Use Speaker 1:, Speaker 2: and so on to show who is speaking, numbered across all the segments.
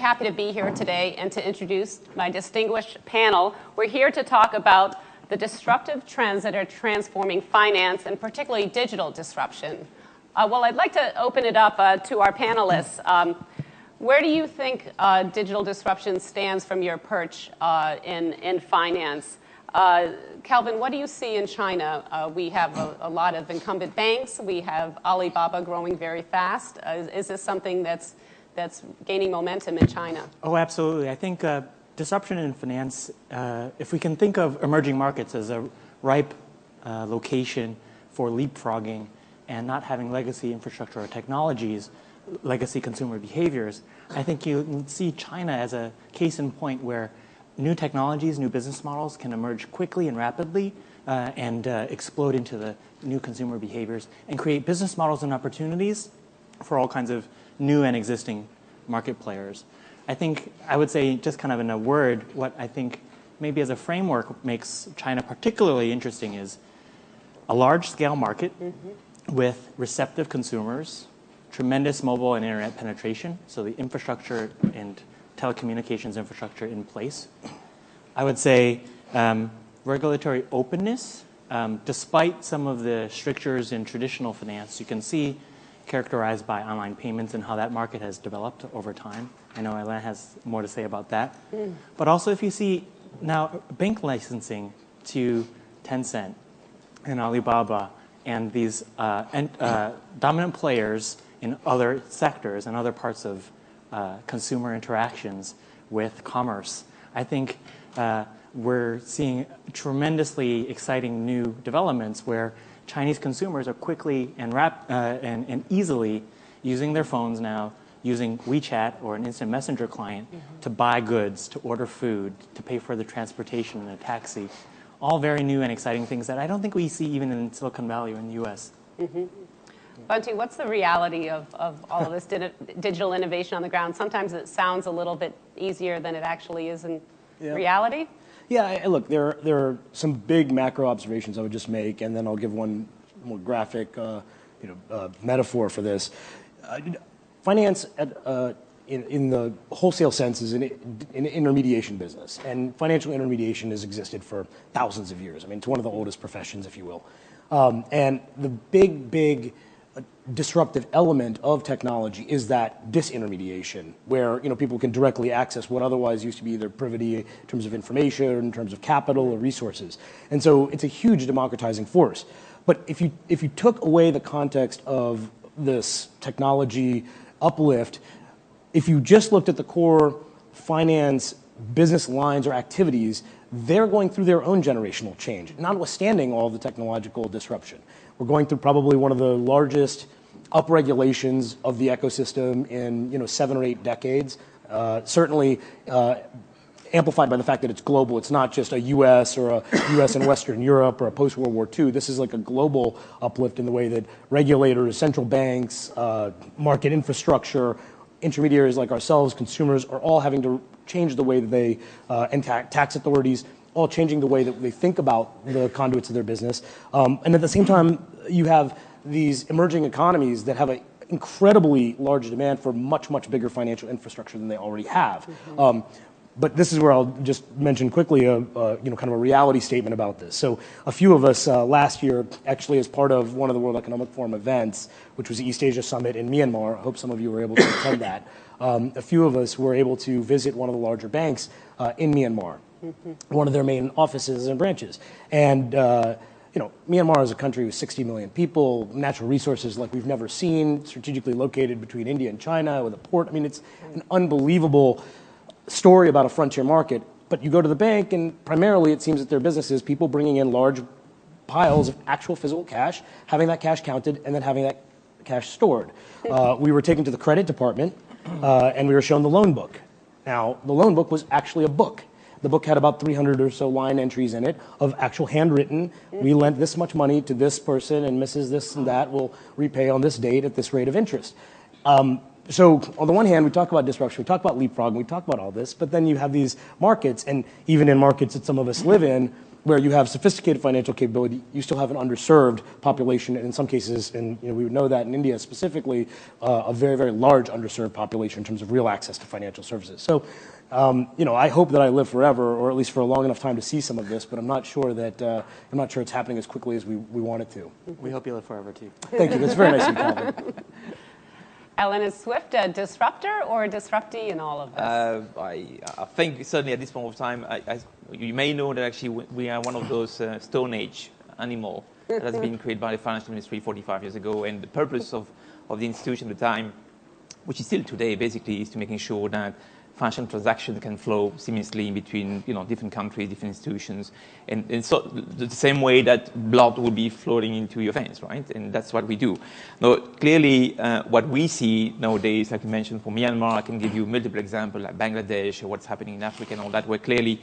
Speaker 1: happy to be here today and to introduce my distinguished panel. We're here to talk about the disruptive trends that are transforming finance and particularly digital disruption. Well, I'd like to open it up to our panelists. Where do you think digital disruption stands from your perch in finance? Calvin, what do you see in China? We have a lot of incumbent banks. We have Alibaba growing very fast. Is this something that's gaining momentum in China?
Speaker 2: Oh, absolutely. I think disruption in finance, if we can think of emerging markets as a ripe location for leapfrogging and not having legacy infrastructure or technologies, legacy consumer behaviors, I think you see China as a case in point where new technologies, new business models can emerge quickly and rapidly and explode into the new consumer behaviors and create business models and opportunities for all kinds of new and existing market players. I think I would say, just kind of in a word, what I think maybe as a framework makes China particularly interesting is a large-scale market with receptive consumers, tremendous mobile and internet penetration, so the infrastructure and telecommunications infrastructure in place. I would say regulatory openness, despite some of the strictures in traditional finance, you can see characterized by online payments and how that market has developed over time. I know Alain has more to say about that. But also if you see now bank licensing to Tencent and Alibaba and these dominant players in other sectors and other parts of consumer interactions with commerce, I think we're seeing tremendously exciting new developments where Chinese consumers are quickly and easily using their phones now, using WeChat or an instant messenger client to buy goods, to order food, to pay for the transportation in a taxi. All very new and exciting things that I don't think we see even in Silicon Valley or in the U.S.
Speaker 1: Bunty, what's the reality of all of this digital innovation on the ground? Sometimes it sounds a little bit easier than it actually is in reality.
Speaker 3: Yeah, look, there are some big macro observations I would just make, and then I'll give one more graphic metaphor for this. Finance in the wholesale sense is an intermediation business, and financial intermediation has existed for thousands of years. I mean, it's one of the oldest professions, if you will. And the big disruptive element of technology is that disintermediation, where people can directly access what otherwise used to be either privity in terms of information or in terms of capital or resources. And so it's a huge democratizing force. But if you took away the context of this technology uplift, if you just looked at the core finance business lines or activities, they're going through their own generational change, notwithstanding all the technological disruption. We're going through probably one of the largest upregulations of the ecosystem in 7 or 8 decades. Certainly amplified by the fact that it's global. It's not just a U.S. or a U.S. and Western Europe or a post-World War II. This is like a global uplift in the way that regulators, central banks, market infrastructure, intermediaries like ourselves, consumers, are all having to change the way that they, and tax authorities, all changing the way that they think about the conduits of their business. And at the same time, you have these emerging economies that have an incredibly large demand for much bigger financial infrastructure than they already have. But this is where I'll just mention quickly kind of a reality statement about this. So a few of us last year, actually as part of one of the World Economic Forum events, which was the East Asia Summit in Myanmar, I hope some of you were able to attend that. A few of us were able to visit one of the larger banks in Myanmar, one of their main offices and branches. And Myanmar is a country with 60 million people, natural resources like we've never seen, strategically located between India and China with a port. I mean, it's an unbelievable story about a frontier market. But you go to the bank, and primarily it seems that their business is people bringing in large piles of actual physical cash, having that cash counted, and then having that cash stored. We were taken to the credit department, and we were shown the loan book. Now, the loan book was actually a book. The book had about 300 or so line entries in it of actual handwritten, we lent this much money to this person, and Mrs. this and that will repay on this date at this rate of interest. So on the one hand, we talk about disruption, we talk about leapfrogging, we talk about all this, but then you have these markets, and even in markets that some of us live in, where you have sophisticated financial capability, you still have an underserved population, and in some cases, and we would know that in India specifically, a very, very large underserved population in terms of real access to financial services. So, I hope that I live forever, or at least for a long enough time to see some of this, but I'm not sure it's happening as quickly as we want it to.
Speaker 2: We hope you live forever too.
Speaker 3: Thank you. That's very nice of you, Calvin.
Speaker 1: Alan, is Swift a disruptor or a disruptee in all of this?
Speaker 4: I think certainly at this point of time, you may know that actually we are one of those Stone Age animal that has been created by the financial industry 45 years ago. And the purpose of the institution at the time, which is still today, basically, is to making sure that financial transactions can flow seamlessly between different countries, different institutions, and so the same way that blood will be flowing into your veins, right? And that's what we do. Now, clearly, what we see nowadays, like you mentioned, for Myanmar, I can give you multiple examples, like Bangladesh, or what's happening in Africa and all that, where clearly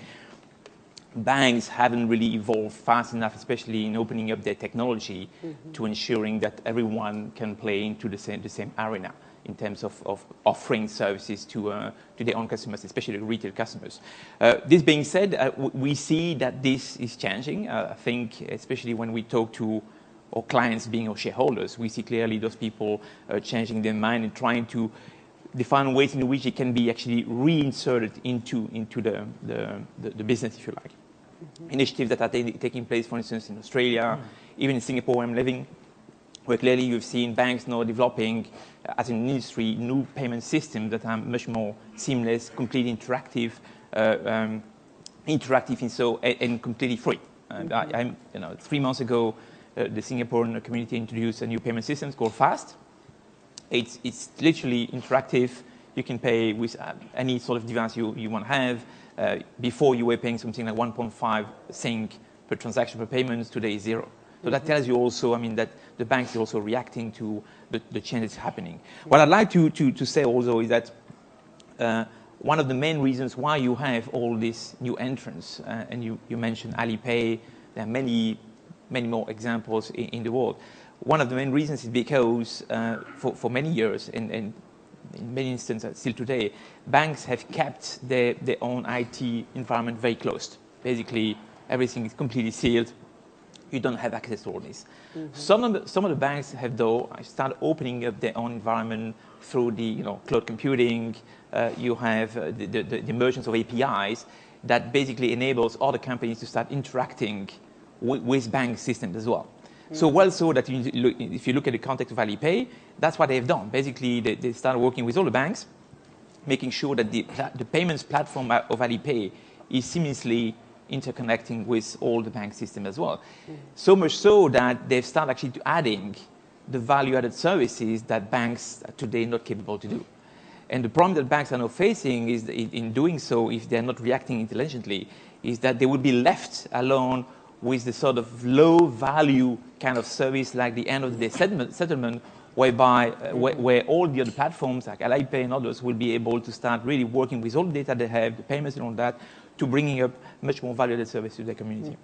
Speaker 4: banks haven't really evolved fast enough, especially in opening up their technology to ensuring that everyone can play into the same arena in terms of offering services to their own customers, especially retail customers. This being said, we see that this is changing. I think, especially when we talk to our clients being our shareholders, we see clearly those people changing their mind and trying to define ways in which it can be actually reinserted into the business, if you like. Initiatives that are taking place, for instance, in Australia, even in Singapore, where I'm living, where clearly you've seen banks now developing, as an industry, new payment systems that are much more seamless, completely interactive, and completely free. And 3 months ago, the Singaporean community introduced a new payment system called Fast. It's literally interactive. You can pay with any sort of device you want to have. Before you were paying something like 1.5 Sing per transaction per payment, today is 0. So that tells you also, that the banks are also reacting to the changes happening. What I'd like to say also is that one of the main reasons why you have all these new entrants, and you mentioned Alipay, there are many more examples in the world. One of the main reasons is because for many years, and in many instances still today, banks have kept their own IT environment very closed. Basically, everything is completely sealed. You don't have access to all this. Some of the banks have, though, started opening up their own environment through the cloud computing. You have the emergence of APIs that basically enables other companies to start interacting with bank systems as well. So that if you look at the context of Alipay, that's what they've done. Basically, they started working with all the banks, making sure that the payments platform of Alipay is seamlessly interconnecting with all the bank system as well. So much so that they've started actually adding the value-added services that banks are today not capable to do. And the problem that banks are now facing is in doing so, if they're not reacting intelligently, is that they will be left alone with the sort of low-value kind of service like the end of the day settlement, whereby where all the other platforms like Alipay and others will be able to start really working with all the data they have, the payments and all that, to bringing up much more valuable service to their community.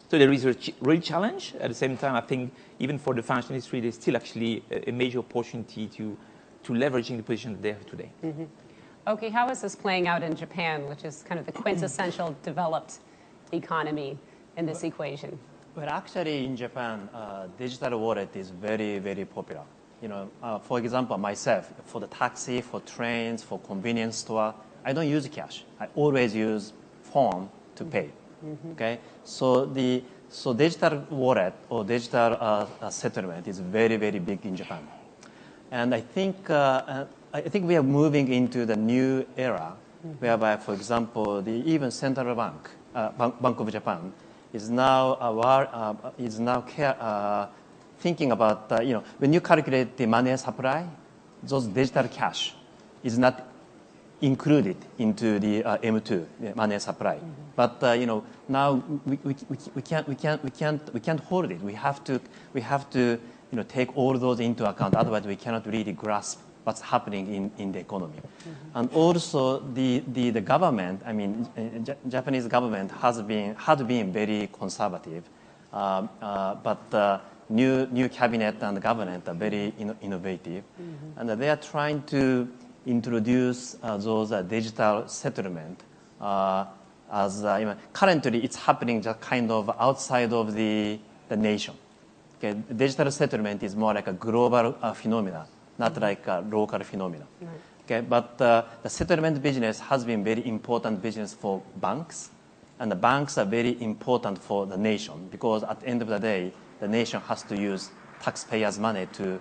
Speaker 4: So there is a real challenge. At the same time, I think even for the financial industry, there's still actually a major opportunity to leveraging the position that they have today.
Speaker 1: Oki, how is this playing out in Japan, which is kind of the quintessential developed economy in this equation?
Speaker 5: Well, actually, in Japan, digital wallet is very, very popular. For example, myself, for the taxi, for trains, for convenience store, I don't use cash. I always use phone to pay. Okay, so digital wallet or digital settlement is very, very big in Japan, and I think we are moving into the new era, whereby, for example, even central bank, Bank of Japan, is now thinking about when you calculate the money supply, those digital cash is not included into the M2 money supply. But now we can't hold it. We have to take all those into account. Otherwise, we cannot really grasp what's happening in the economy. And also the government, Japanese government had been very conservative, but new cabinet and government are very innovative, and they are trying to introduce those digital settlement as currently it's happening just kind of outside of the nation. Okay, digital settlement is more like a global phenomena, not like a local phenomena. Okay, but the settlement business has been very important business for banks, and the banks are very important for the nation because at the end of the day, the nation has to use taxpayers' money to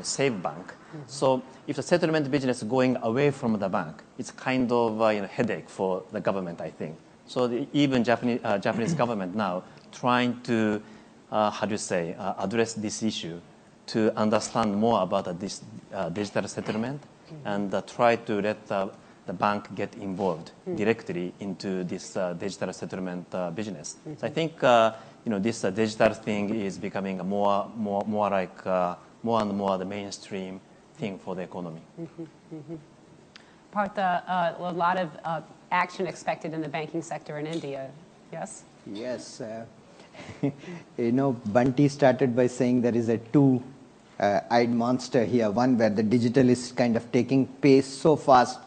Speaker 5: save bank. So if the settlement business is going away from the bank, it's kind of a headache for the government, I think. So even Japanese government now trying to address this issue to understand more about this digital settlement and try to let the bank get involved directly into this digital settlement business. So I think this digital thing is becoming more and more the mainstream thing for the economy.
Speaker 1: Partha, a lot of action expected in the banking sector in India. Yes?
Speaker 6: Yes. Bunty started by saying there is a two-eyed monster here. One where the digital is kind of taking pace so fast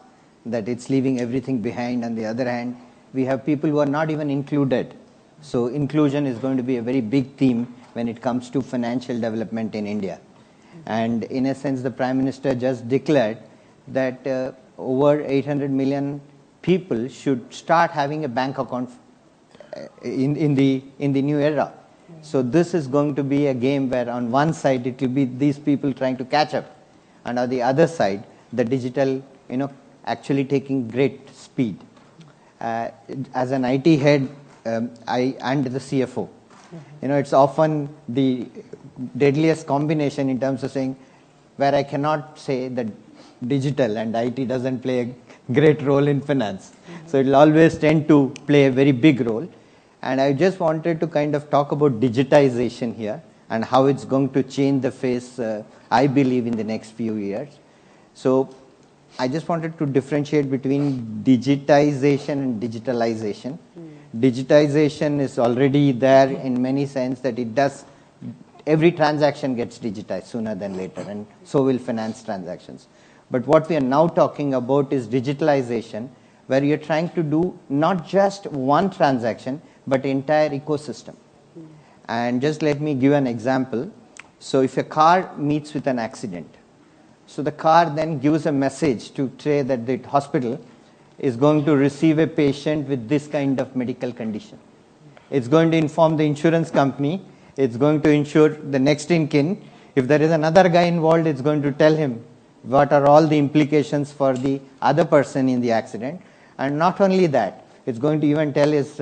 Speaker 6: that it's leaving everything behind. On the other hand, we have people who are not even included. So inclusion is going to be a very big theme when it comes to financial development in India. And in a sense, the Prime Minister just declared that over 800 million people should start having a bank account in the new era. So this is going to be a game where on one side it will be these people trying to catch up, and on the other side the digital actually taking great speed. As an IT head and the CFO, it's often the deadliest combination in terms of saying where I cannot say that digital and IT doesn't play a great role in finance. So it will always tend to play a very big role. And I just wanted to kind of talk about digitization here and how it's going to change the face, I believe, in the next few years. So I just wanted to differentiate between digitization and digitalization. Digitization is already there in many sense that it does, every transaction gets digitized sooner than later, and so will finance transactions. But what we are now talking about is digitalization, where you're trying to do not just one transaction, but entire ecosystem. And just let me give an example. So if a car meets with an accident, so the car then gives a message to say that the hospital is going to receive a patient with this kind of medical condition. It's going to inform the insurance company. It's going to insure the next in kin. If there is another guy involved, it's going to tell him what are all the implications for the other person in the accident. And not only that, it's going to even tell his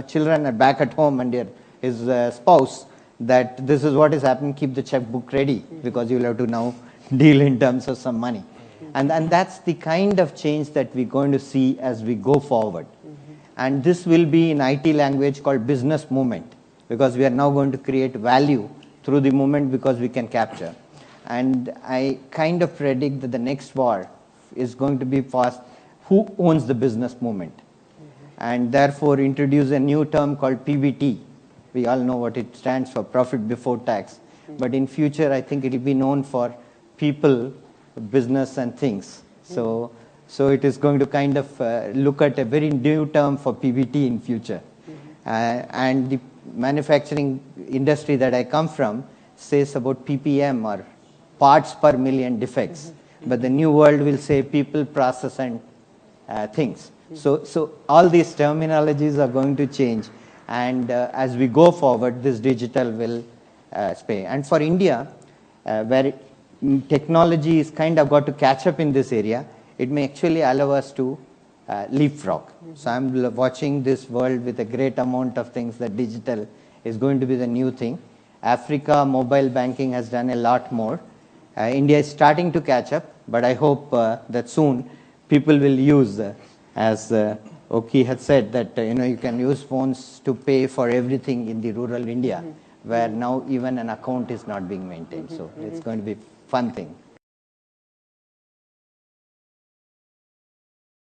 Speaker 6: children are back at home and his spouse that this is what is happening, keep the checkbook ready because you'll have to now deal in terms of some money. And that's the kind of change that we're going to see as we go forward. And this will be in IT language called business movement, because we are now going to create value through the movement because we can capture. And I kind of predict that the next war is going to be fast. Who owns the business movement? And therefore introduce a new term called PBT. We all know what it stands for, profit before tax. But in future, I think it will be known for people, business and things. So it is going to kind of look at a very new term for PBT in future. And the manufacturing industry that I come from says about PPM, or parts per million defects. But the new world will say people, process and things. So all these terminologies are going to change, and as we go forward, this digital will stay. And for India, where technology is kind of got to catch up in this area, it may actually allow us to leapfrog. So I'm watching this world with a great amount of things that digital is going to be the new thing. Africa, mobile banking has done a lot more. India is starting to catch up, but I hope that soon people will use as Oki had said, that you can use phones to pay for everything in the rural India, where now even an account is not being maintained. So it's going to be a fun thing.